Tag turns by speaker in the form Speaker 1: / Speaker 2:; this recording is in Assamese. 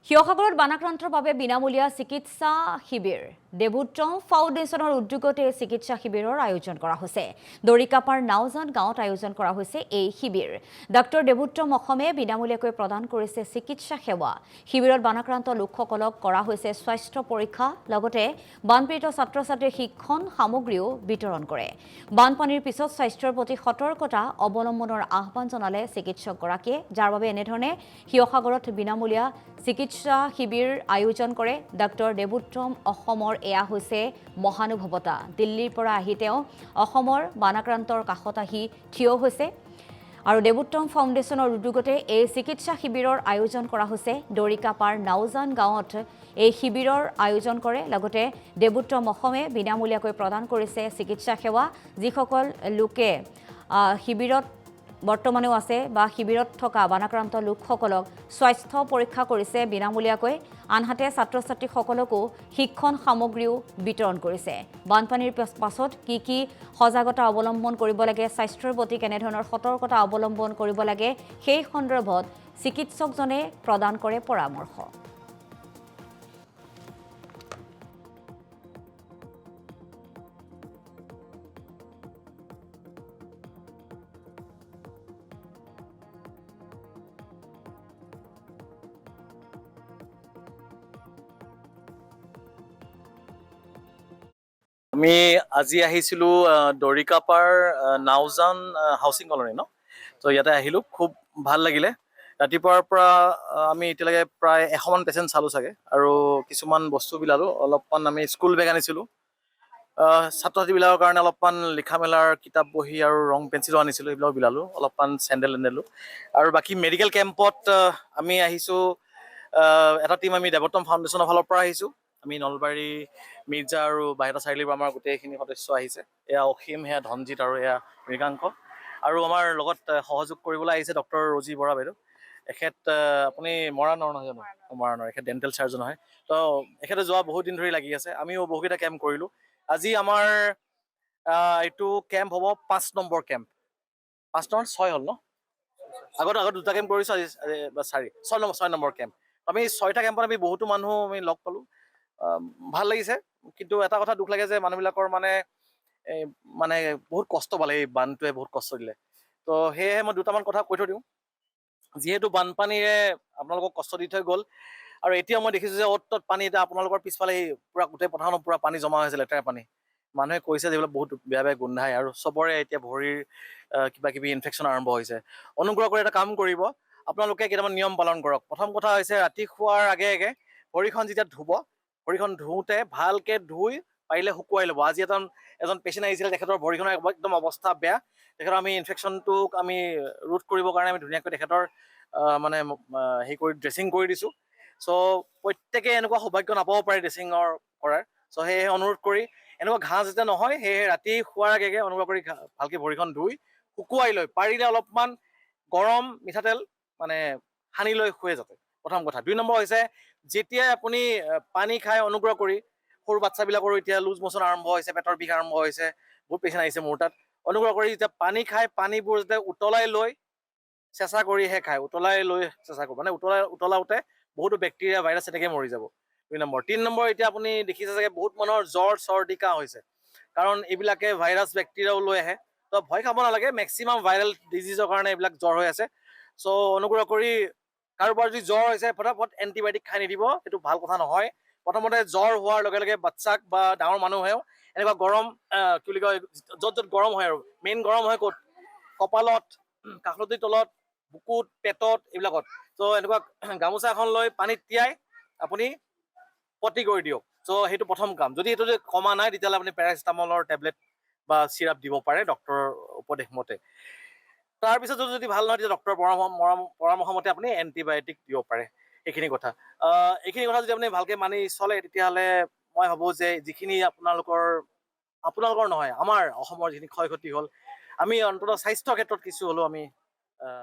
Speaker 1: শিৱসাগৰত বানাক্ৰান্তৰ বাবে বিনামূলীয়া চিকিৎসা শিবিৰ দেৱোত্তম ফাউণ্ডেশ্যনৰ উদ্যোগতে চিকিৎসা শিবিৰৰ আয়োজন কৰা হৈছে। দৰিকাপাৰ নাওজান গাঁৱত আয়োজন কৰা হৈছে এই শিবিৰ। ডাক্তৰ দেৱোত্তম অসমে বিনামূলীয়াকৈ প্ৰদান কৰিছে চিকিৎসা সেৱা। শিবিৰত বানাক্ৰান্ত লোকসকলক কৰা হৈছে স্বাস্থ্য পৰীক্ষা, লগতে বানপীড়িত ছাত্ৰ-ছাত্ৰীৰ শিক্ষণ সামগ্ৰীও বিতৰণ কৰে। বানপানীৰ পিছত স্বাস্থ্যৰ প্ৰতি সতৰ্কতা অৱলম্বনৰ আহ্বান জনালে চিকিৎসকগৰাকীয়ে, যাৰ বাবে এনেধৰণে শিৱসাগৰত বিনামূলীয়া চিকিৎসা শিবিৰ আয়োজন কৰে। ডাক্তৰ দেৱোত্তম অসমৰ এয়া হৈছে মহানুভৱতা। দিল্লীৰ পৰা আহি তেওঁ অসমৰ বানাক্ৰান্তৰ কাষত আহি থিয় হৈছে আৰু দেৱোত্তম ফাউণ্ডেশ্যনৰ উদ্যোগতে এই চিকিৎসা শিবিৰৰ আয়োজন কৰা হৈছে। দৰিকাপাৰ নাওজান গাঁৱত এই শিবিৰৰ আয়োজন কৰে। লগতে দেৱোত্তম অসমে বিনামূলীয়াকৈ প্ৰদান কৰিছে চিকিৎসা সেৱা। যিসকল লোকে শিবিৰত বৰ্তমানেও আছে বা শিবিৰত থকা বানাক্ৰান্ত লোকসকলক স্বাস্থ্য পৰীক্ষা কৰিছে বিনামূলীয়াকৈ, আনহাতে ছাত্ৰ-ছাত্ৰীসকলকো শিক্ষণ সামগ্ৰীও বিতৰণ কৰিছে। বানপানীৰ পাছত কি সজাগতা অৱলম্বন কৰিব লাগে, স্বাস্থ্যৰ প্ৰতি কেনেধৰণৰ সতৰ্কতা অৱলম্বন কৰিব লাগে, সেই সন্দৰ্ভত চিকিৎসকজনে প্ৰদান কৰে পৰামৰ্শ।
Speaker 2: আমি আজি আহিছিলো দৰিকাপাৰ নাওজান হাউচিং কলনী ন, তো ইয়াতে আহিলো, খুব ভাল লাগিলে। ৰাতিপুৱাৰ পৰা আমি এতিয়ালৈকে প্ৰায় 100মান পেচেণ্ট চালোঁ চাগে, আৰু কিছুমান বস্তু বিলালোঁ। অলপমান আমি স্কুল বেগ আনিছিলোঁ, ছাত্ৰ ছাত্ৰীবিলাকৰ কাৰণে অলপমান লিখা মেলাৰ কিতাপ বহি আৰু ৰং পেঞ্চিলো আনিছিলোঁ, এইবিলাক বিলালোঁ। অলপমান চেণ্ডেল আনিলোঁ। আৰু বাকী মেডিকেল কেম্পত আমি আহিছোঁ, এটা টীম আমি দেৱোত্তম ফাউণ্ডেশ্যনৰ ফালৰ পৰা আহিছোঁ। আমি নলবাৰী, মিৰ্জা আৰু বাহিৰৰ চাৰিআলিৰ পৰা আমাৰ গোটেইখিনি সদস্য আহিছে। এয়া অসীম, এয়া ধনজিত আৰু এয়া মৃগাংক। আৰু আমাৰ লগত সহযোগ কৰিবলৈ আহিছে ডক্টৰ ৰজি বৰা বাইদেউ। এখেত আপুনি মৰাণৰ নহয় জানো? মৰাণৰ। এখেত ডেণ্টেল চাৰ্জন হয়। তো এখেতে যোৱা বহুত দিন ধৰি লাগি আছে। আমিও বহুকেইটা কেম্প কৰিলোঁ। আজি আমাৰ এইটো কেম্প হ'ব 5 নম্বৰ কেম্প। 5 নম্বৰ 6 হ'ল ন? আগত 2টা কেম্প কৰিছোঁ, আজি 6 নম্বৰ কেম্প। আমি 6টা কেম্পত আমি বহুতো মানুহ আমি লগ পালোঁ। ভাল লাগিছে, কিন্তু এটা কথা দুখ লাগে যে মানুহবিলাকৰ মানে বহুত কষ্ট পালে, এই বানটোৱে বহুত কষ্ট দিলে। তো সেয়েহে মই 2টামান কথা কৈ থৈ দিওঁ। যিহেতু বানপানীৰে আপোনালোকক কষ্ট দি থৈ গ'ল, আৰু এতিয়া মই দেখিছোঁ যে অ'ত ত'ত পানী, এতিয়া আপোনালোকৰ পিছফালে পূৰা গোটেই পথাৰখনত পূৰা পানী জমা হৈছে, লেতেৰা পানী। মানুহে কৈছে যে এইবিলাক বহুত বেয়া বেয়া গোন্ধায়, আৰু চবৰে এতিয়া ভৰিৰ কিবা কিবি ইনফেকশ্যন আৰম্ভ হৈছে। অনুগ্ৰহ কৰি এটা কাম কৰিব, আপোনালোকে কেইটামান নিয়ম পালন কৰক। প্ৰথম কথা হৈছে, ৰাতি শোৱাৰ আগে আগে ভৰিখন যেতিয়া ধুব, ভৰিখন ধুওঁতে ভালকৈ ধুই পাৰিলে শুকুৱাই ল'ব। আজি এজন পেচেণ্ট আহিছিলে, তেখেতৰ ভৰিখনৰ একদম অৱস্থা বেয়া। তেখেতৰ আমি ইনফেকশ্যনটোক আমি ৰোধ কৰিবৰ কাৰণে আমি ধুনীয়াকৈ তেখেতৰ ড্ৰেছিং কৰি দিছোঁ। চ' প্ৰত্যেকে এনেকুৱা সৌভাগ্য নাপাব পাৰে ড্ৰেছিঙৰ কৰাৰ। চ' সেয়েহে অনুৰোধ কৰি, এনেকুৱা ঘাঁহ যেতিয়া নহয়, সেয়েহে ৰাতি শোৱাৰ আগে আগে অনুগ্ৰহ কৰি ভালকৈ ভৰিখন ধুই শুকুৱাই লৈ, পাৰিলে অলপমান গৰম মিঠাতেল সানি লৈ শুৱে যাতে, প্ৰথম কথা। 2 নম্বৰ হৈছে, যেতিয়াই আপুনি পানী খাই, অনুগ্ৰহ কৰি, সৰু বাচ্ছাবিলাকৰো এতিয়া লুজ মোচন আৰম্ভ হৈছে, পেটৰ বিষ আৰম্ভ হৈছে, বহুত পেচেণ্ট আহিছে মোৰ তাত। অনুগ্ৰহ কৰি যেতিয়া পানী খাই, পানীবোৰ যাতে উতলাই লৈ চেঁচা কৰিহে খায়। উতলাই লৈ চেঁচা কৰিব, উতলাওতে বহুতো বেক্টেৰিয়া ভাইৰাছ তেনেকৈ মৰি যাব। 2 নম্বৰ। 3 নম্বৰ, এতিয়া আপুনি দেখিছে চাগে বহুত মানুহৰ জ্বৰ, চৰ্দি, কাহ হৈছে, কাৰণ এইবিলাকে ভাইৰাছ বেক্টেৰিয়াও লৈ আহে। তো ভয় খাব নালাগে, মেক্সিমাম ভাইৰেল ডিজিজৰ কাৰণে এইবিলাক জ্বৰ হৈ আছে। চ' অনুগ্ৰহ কৰি, কাৰোবাৰ যদি জ্বৰ হৈছে, ফটাফট এণ্টিবায়'টিক খাই নিদিব, সেইটো ভাল কথা নহয়। প্ৰথমতে জ্বৰ হোৱাৰ লগে লগে বাচ্চাক বা ডাঙৰ মানুহেও এনেকুৱা গৰম, কি বুলি কয়, য'ত গৰম হয়, আৰু মেইন গৰম হয় ক'ত? কপালত, কাষলতিৰ তলত, বুকুত, পেটত, এইবিলাকত। ত' এনেকুৱা গামোচা এখন লৈ পানীত তিয়াই আপুনি পটি কৰি দিয়ক। চ' সেইটো প্ৰথম কাম। যদি এইটো কমা নাই, তেতিয়াহ'লে আপুনি পেৰাচিটামলৰ টেবলেট বা চিৰাপ দিব পাৰে ডক্টৰৰ উপদেশ মতে। তাৰপিছত যদি ভাল নহয়, তেতিয়া ডক্টৰৰ পৰামৰ্শ মতে আপুনি এণ্টিবায়'টিক দিব পাৰে। এইখিনি কথা যদি আপুনি ভালকৈ মানি চলে, তেতিয়াহ'লে মই ভাবোঁ যে যিখিনি আপোনালোকৰ নহয়, আমাৰ অসমৰ যিখিনি ক্ষয় ক্ষতি হ'ল, আমি অন্ততঃ স্বাস্থ্যৰ ক্ষেত্ৰত কিছু হ'লেও আমি